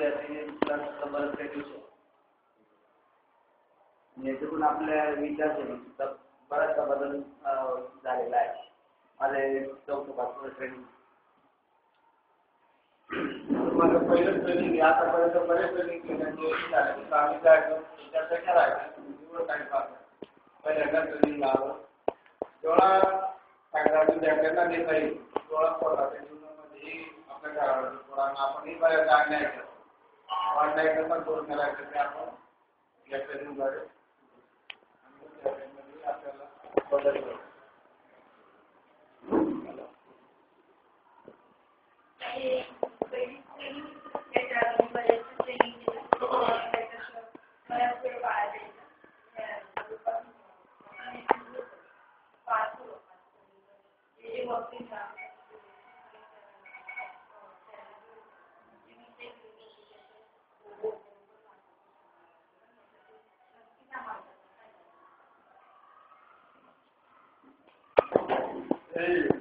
विद्यार्थी बरंच काही दिवस याच्यातून आपल्या विद्यार्थ्यांनी बराचसा बदल झालेला आहे. माझे 4-5 ट्रेनिंग माझं पहिलं ट्रेनिंग आतापर्यंत बरेच ट्रेनिंग केल्याचे आम्ही काय चर्चा केला काय पाहतो पहिल्यांदा ट्रेनिंग आलं तेवढा चांगला विद्यार्थ्यांना देता येईल तेवढा पोराच्या जीवनामध्ये आपल्या घरावर पोरांना आपणही बऱ्याच आणण्यात ऑनलाईन कसा कोर्स करायचं ते आपण या ट्रेनिंगद्वारे आपल्याला बदल करू.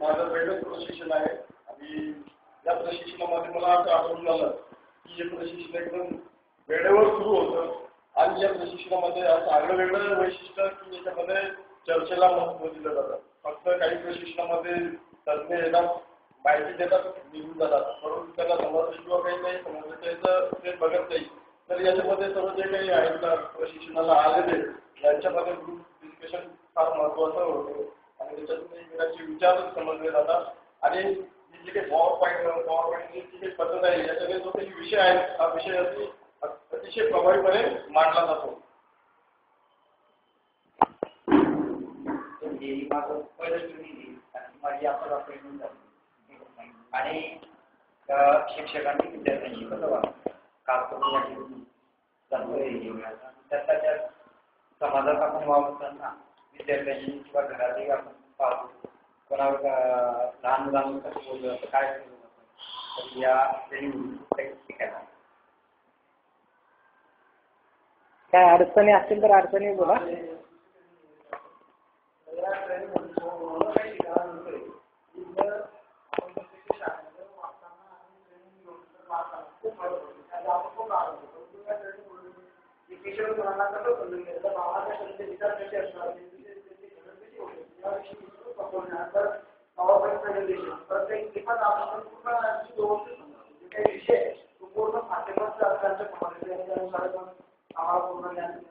माझं पहिलं प्रशिक्षण आहे आणि या प्रशिक्षणामध्ये मला असं आठवून झालं की हे प्रशिक्षण एकदम वेळेवर सुरू होतं आणि या प्रशिक्षणामध्ये असं आगळं वेगळं वैशिष्ट्य की याच्यामध्ये चर्चेला महत्त्व दिलं जातं. फक्त काही प्रशिक्षणामध्ये तज्ञ येतात माहिती देतात निघून जातात परंतु त्याला समजलं किंवा काही नाही समजलं त्याचं ते बघत नाही. तर याच्यामध्ये सर्व जे काही आहेत ना प्रशिक्षणाला आलेले यांच्यामध्ये ग्रुप डिस्कशन फार महत्त्वाचं होतं आणि त्याच्यातून एकमेकांचे विचार समजले जातात आणि जी काही पॉवर जी काही पद्धत आहे याच्यामध्ये जो काही विषय आहे हा विषय अतिशय प्रभावीपणे मांडला जातो. माझं पहिलं माझी आपण आणि शिक्षकांनी विद्यार्थ्यांशी कसं वाटतं काम करून त्याच्या समाजात आपण वावरताना विद्यार्थ्यांशी किंवा घरातही आपण पाहतो कोणावर लहान मुलांवर कसं बोललं जातं काय केलं जातं या शिकायला काय अडचणी असतील तर अडचणी बोला. पूर्ण